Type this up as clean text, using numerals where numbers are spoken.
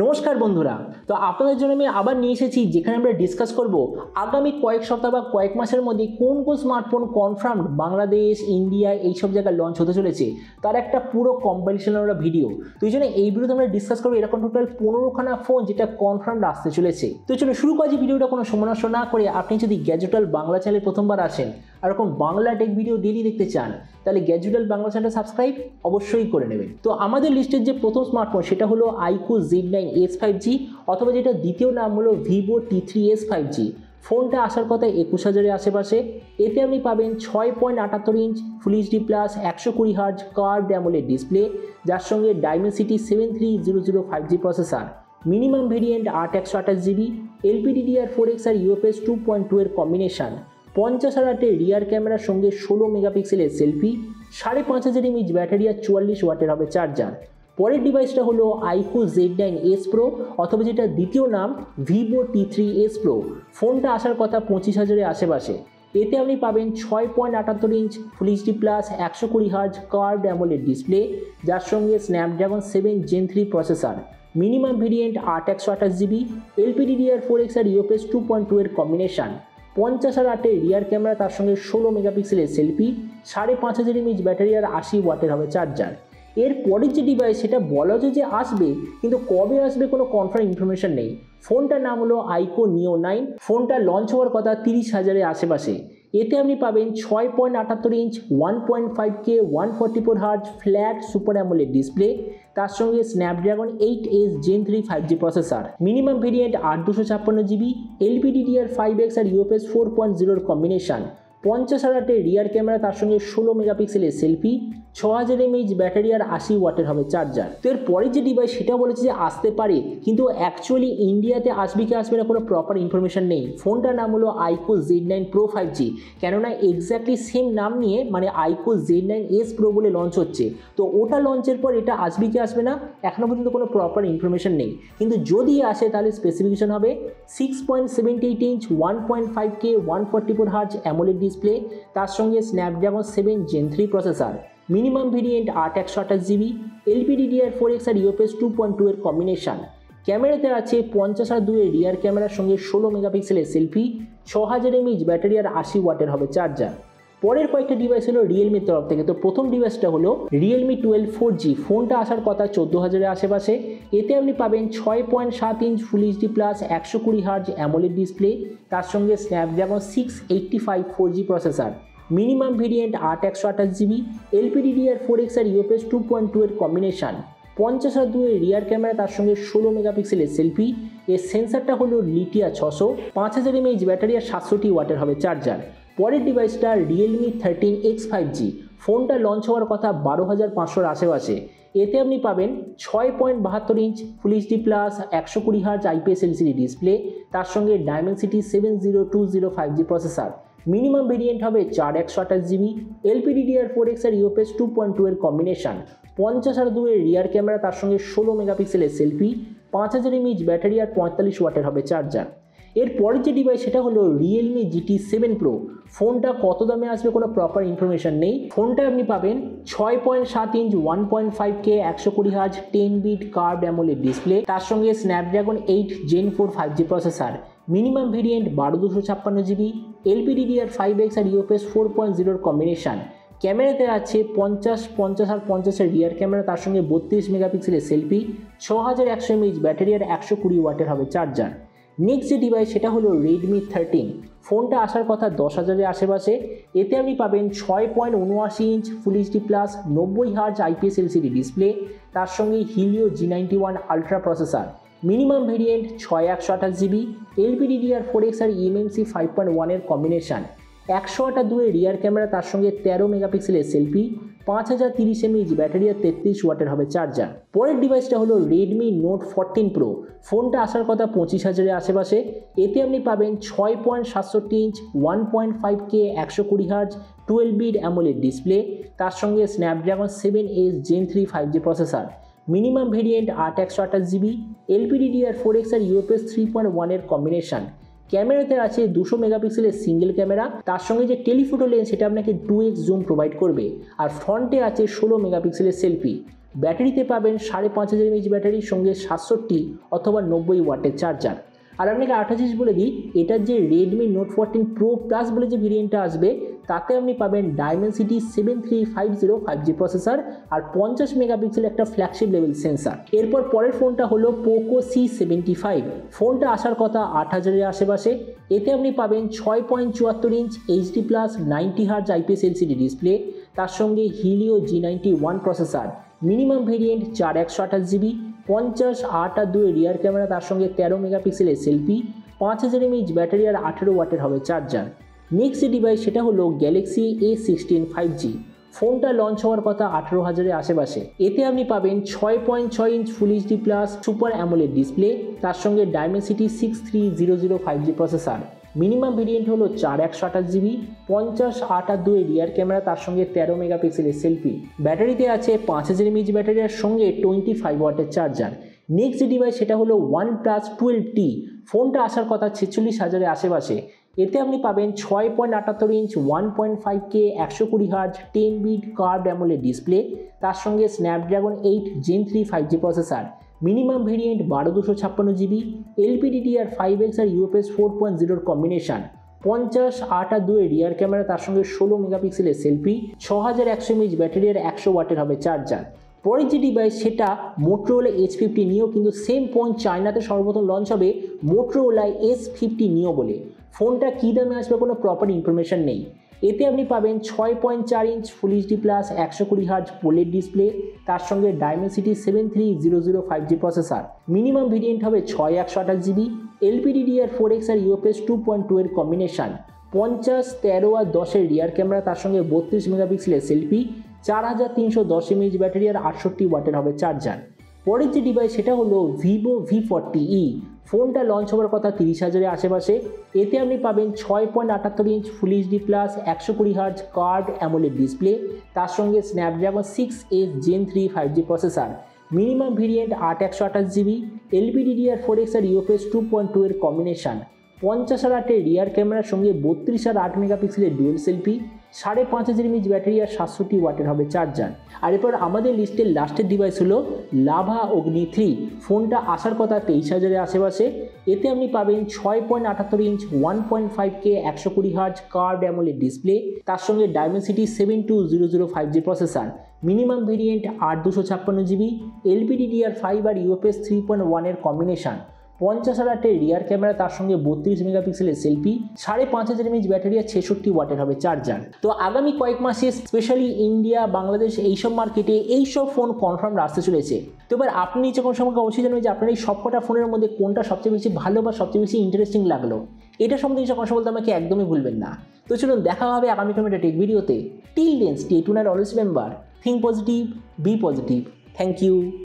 নমস্কার বন্ধুরা। তো আপনাদের জন্য আমি আবার নিয়ে এসেছি যেখানে আমরা ডিসকাস করব আগামী কয়েক সপ্তাহ বা কয়েক মাসের মধ্যে কোন কোন স্মার্টফোন কনফার্ম বাংলাদেশ, ইন্ডিয়া এইসব জায়গায় লঞ্চ হতে চলেছে, তার একটা পুরো কম্পাইলেশনের ভিডিও। তো এই জন্য এই ভিডিওতে আমরা ডিসকাস করবো এরকম টোটাল 15খানা ফোন যেটা কনফার্ম আসতে চলেছে। তো চলো শুরু করি ভিডিওটা কোনো সময় নষ্ট না করে। আপনি যদি গ্যাজেটাল বাংলা চ্যানেলে প্রথমবার আসেন আর এরকম বাংলা টেক ভিডিও ডেইলি দেখতে চান, তাহলে গ্যাজেটাল বাংলা চ্যানেলটা সাবস্ক্রাইব অবশ্যই করে নেবেন। তো আমাদের লিস্টের যে প্রথম স্মার্টফোন সেটা হলো iQOO Z9s 5G, অথবা যেটা দ্বিতীয় নাম হলো Vivo T3s 5G। ফোনটা আসার কথা 21,000-এর আশেপাশে। এতে আপনি পাবেন 6.78 inch full HD plus 120 hertz curved AMOLED display, যার সঙ্গে Dimensity 7300 5G processor. Minimum variant 8/128GB, LPDDR4X আর UFS 2.2 এর কম্বিনেশন। 50,000 রিয়ার ক্যামেরার সঙ্গে 16 মেগাপিক্সেলের সেলফি, 5,500 mAh ব্যাটারি আর 44 ওয়াটের হবে চার্জার। পরের ডিভাইসটা হলো iQOO Z9s Pro, অথবা যেটা দ্বিতীয় নাম Vivo T3s Pro। ফোনটা আসার কথা 25,000-এর আশেপাশে। এতে আপনি পাবেন 6.78 inch full HD plus 120 hertz curved AMOLED display, যার সঙ্গে Snapdragon 7 Gen 3 processor. Minimum variant 8/128GB, LPDDR4X আর UFS 2.2 এর কম্বিনেশন। 50,000 রিয়ার ক্যামেরা, তার সঙ্গে 16 মেগাপিক্সেলের সেলফি, 5,500 mAh ব্যাটারি আর 80 ওয়াটের হবে চার্জার। এর পরের যে ডিভাইস সেটা বলা যায় যে আসবে, কিন্তু কবে আসবে কোনো কনফার্ম ইনফরমেশন নেই। ফোনটার নাম হলো iQOO Neo 9। ফোনটা লঞ্চ হওয়ার কথা 30,000-এর আশেপাশে। এতে আপনি পাবেন 6.78 inch 1.5K 144 hertz flat super AMOLED display, তার সঙ্গে Snapdragon 8s Gen 3 5G processor. Minimum variant 8/256GB, LPDDR5X আর UFS 4.0 কম্বিনেশন। 50,000 রিয়ার ক্যামেরা, তার সঙ্গে 16 মেগাপিক্সেলের সেলফি, 6,000 mAh ব্যাটারি আর 80 ওয়াটের হবে চার্জার। তো এর পরের যে ডিভাইস সেটা বলেছে যে আসতে পারে, কিন্তু অ্যাকচুয়ালি ইন্ডিয়াতে আসবে কি আসবে না কোনো প্রপার ইনফরমেশন নেই। ফোনটার নাম হলো iQOO Z9 Pro 5G, কেননা এক্স্যাক্টলি সেম নাম নিয়ে মানে iQOO Z9s Pro বলে লঞ্চ হচ্ছে। তো ওটা লঞ্চের পর এটা আসবে কি আসবে না এখনও পর্যন্ত কোনো প্রপার ইনফরমেশন নেই, কিন্তু যদি আসে তাহলে স্পেসিফিকেশন হবে 6.78 inch 1.5K 144 hertz AMOLED display, তার সঙ্গে Snapdragon 7 Gen 3 processor. Minimum variant 8/128GB, LPDDR4X আর UFS 2.2 এর কম্বিনেশন। ক্যামেরাতে আছে 50,000 রিয়ার ক্যামেরার সঙ্গে 16 মেগাপিক্সেলের সেলফি, 6,000 mAh ব্যাটারি আর 80 ওয়াটের হবে চার্জার। পরের কয়েকটা ডিভাইস হলো রিয়েলমির তরফ থেকে। তো প্রথম ডিভাইসটা হলো Realme 12 4G। ফোনটা আসার কথা 14,000-এর আশেপাশে। এতে আপনি পাবেন 6.7 inch full HD plus 120 hertz AMOLED display, তার সঙ্গে Snapdragon 685 4G processor. Minimum variant 8/128GB, LPDDR4X আর UFS 2.2 এর কম্বিনেশন। 50,000 রিয়ার ক্যামেরা, তার সঙ্গে 16 মেগাপিক্সেলের সেলফি। এর সেন্সারটা হলো লিটিয়া 600, 5,000 mAh ব্যাটারি আর 700 ওয়াটের হবে চার্জার। পরের ডিভাইসটা Realme 13X 5G। ফোনটা লঞ্চ হওয়ার কথা 12,500-এর আশেপাশে। এতে আপনি পাবেন 6.72 inch full HD plus 120 hertz IPS LCD display, তার সঙ্গে Dimensity 7020 5G processor. Minimum variant হবে 4/128GB, LPDDR4X আর UFS 2.2 এর কম্বিনেশন। 50,000 রিয়ার ক্যামেরা, তার সঙ্গে 16 মেগাপিক্সেলের সেলফি, 5,000 mAh ব্যাটারি আর 45 ওয়াটের হবে চার্জার। এর পরের যে ডিভাইস সেটা হলো Realme GT 7 Pro। ফোনটা কত দামে আসবে কোনো প্রপার ইনফরমেশন নেই। ফোনটা আপনি পাবেন 6.7 inch 1.5K 120 hertz 10 bit curved AMOLED display, তার সঙ্গে Snapdragon 8 Gen 4 5G processor. Minimum variant 12/256GB, LPDDR5X আর UFS 4.0 কম্বিনেশন। ক্যামেরাতে আছে 50, 50 আর 50 রিয়ার ক্যামেরা, তার সঙ্গে 32 মেগাপিক্সেলের সেলফি, 6,100 mAh ব্যাটারি আর 120 ওয়াটের হবে চার্জার। নেক্সট যে ডিভাইস সেটা হলো Redmi 13। ফোনটা আসার কথা 10,000-এর আশেপাশে। এতে আপনি পাবেন 6.79 inch full HD plus 90 hertz IPS LCD display, তার সঙ্গে Helio G91 ultra processor. Minimum variant 6/128GB, LPDDR4X আর eMMC 5.1 এর কম্বিনেশন। 128 রিয়ার ক্যামেরা, তার সঙ্গে 13 মেগাপিক্সেলের সেলফি, 5,030 mAh ব্যাটারি আর 33 ওয়াটের হবে চার্জার। পরের ডিভাইসটা হলো Redmi Note 14 Pro। ফোনটা আসার কথা 25,000-এর আশেপাশে। এতে আপনি পাবেন 6.67 inch 1.5K 120 hertz 12 bit AMOLED display, তার সঙ্গে Snapdragon 7s Gen 3 5G processor. Minimum variant 8/128GB, LPDDR4X আর UFS 3.1 এর কম্বিনেশন। ক্যামেরাতে আছে 200 মেগাপিক্সেলের সিঙ্গেল ক্যামেরা, তার সঙ্গে যে টেলিফোটো লেন্স সেটা আপনাকে 2x জুম প্রোভাইড করবে, আর ফ্রন্টে আছে 16 মেগাপিক্সেলের সেলফি। ব্যাটারিতে পাবেন 5500 mAh ব্যাটারির সঙ্গে 67 অথবা 90 ওয়াটের চার্জার। আর আপনাকে আরেকটা জিনিস বলে দিই, এটার যে রেডমি নোট 14 প্রো প্লাস বলে যে ভেরিয়েন্টটা আসবে তাতে আপনি পাবেন ডায়মেনসিটি 7350 5G প্রসেসর আর 50 মেগাপিক্সেল একটা ফ্ল্যাগশিপ লেভেল সেন্সার। এরপর পরের ফোনটা হলো পোকো C75। ফোনটা আসার কথা 8000-এর আশেপাশে। এতে আপনি পাবেন 6.74 inch HD+ 90Hz IPS LCD display, তার সঙ্গে Helio G91 processor, minimum variant 4128GB, 50, 8 আর 2 রিয়ার ক্যামেরা, তার সঙ্গে 13 মেগাপিক্সেলের সেলফি, 5000 mAh ব্যাটারি আর 18 ওয়াটের হবে চার্জার। নেক্সট যে ডিভাইস সেটা হলো গ্যালাক্সি A16 5G। ফোনটা লঞ্চ হওয়ার কথা 18,000-এর আশেপাশে। এতে আপনি পাবেন 6.6 inch full HD+ super AMOLED display, তার সঙ্গে Dimensity 6300 5G processor, minimum variant হলো 4128GB, 50, 8 আর 2 রিয়ার ক্যামেরা, তার সঙ্গে 13 মেগাপিক্সেলের সেলফি। ব্যাটারিতে আছে 5000 mAh ব্যাটারির সঙ্গে 25 ওয়াটের চার্জার। নেক্সট যে ডিভাইস সেটা হলো OnePlus 12T। ফোনটা আসার কথা 46,000-এর আশেপাশে। এতে আপনি পাবেন 6.78 inch 1.5K 120Hz 10 bit curved AMOLED display, তার সঙ্গে Snapdragon 8 Gen 3 5G processor, minimum variant 12256GB, LPDDR5X আর UFS 4.0 কম্বিনেশন, 50, 8 আর 2 রিয়ার ক্যামেরা, তার সঙ্গে 16 মেগাপিক্সেলের সেলফি, 6100 mAh ব্যাটারি আর 100 ওয়াটের হবে চার্জার। পরের যে ডিভাইস সেটা মোটরোলা H50 নিও, কিন্তু সেম ফোন চায়নাতে সর্বপ্রথম লঞ্চ হবে মোটরোলা S50 নিও বলে। ফোনটা কী দামে আসবে কোনো প্রপার ইনফরমেশন নেই। এতে আপনি পাবেন 6.4 inch full HD+ 120Hz pOLED display, তার সঙ্গে Dimensity 7300 5G processor, minimum variant হবে 6128GB, LPDDR4X আর UFS 2.2 এর কম্বিনেশন, 50, 13 আর 10 রিয়ার ক্যামেরা, তার সঙ্গে 32 মেগাপিক্সেলের সেলফি, 4310 mAh ব্যাটারি আর 68 ওয়াটের হবে চার্জার। পরের যে ডিভাইস সেটা হলো ভিভো V40e। ফোনটা লঞ্চ হওয়ার কথা 30,000-এর আশেপাশে। এতে আপনি পাবেন 6.78 inch full HD+ 120Hz curved AMOLED display, তার সঙ্গে Snapdragon 6S Gen 3 5G processor, minimum variant 8128GB, LPDDR4X আর UFS 2.2 এর কম্বিনেশন, 50 আর 8 রিয়ার ক্যামেরার সঙ্গে 32 আর 8 মেগাপিক্সেলের ডুয়েল সেলফি, 5500 mAh ব্যাটারি আর 67 ওয়াটের হবে চার্জার। আর এরপর আমাদের লিস্টের লাস্টের ডিভাইস হলো লাভা অগ্নি 3। ফোনটা আসার কথা 23,000-এর আশেপাশে। এতে আপনি পাবেন 6.78 inch 1.5K 120Hz curved AMOLED display, তার সঙ্গে Dimensity 7200 5G processor, minimum variant 8256GB, LPDDR5 আর UFS 3.1 এর কম্বিনেশন, 50 আর 8 রিয়ার ক্যামেরা, তার সঙ্গে 32 মেগাপিক্সেলের সেলফি, 5500 mAh ব্যাটারি আর 66 ওয়াটের হবে চার্জার। তো আগামী কয়েক মাসে স্পেশালি ইন্ডিয়া, বাংলাদেশ এইসব মার্কেটে এইসব ফোন কনফার্ম আসতে চলেছে। তো এবার আপনি যখন সম্পর্কে অবশ্যই জানবেন যে আপনার এই সবকটা ফোনের মধ্যে কোনটা সবচেয়ে বেশি ভালো বা সবচেয়ে বেশি ইন্টারেস্টিং লাগলো। এটা সম্বন্ধে যখন কথা বলতে আমাকে একদমই ভুলবেন না। তো চলুন দেখা হবে আগামীকাল একটা টেক ভিডিওতে। Till then stay tuned, always remember, think positive, be positive. Thank you.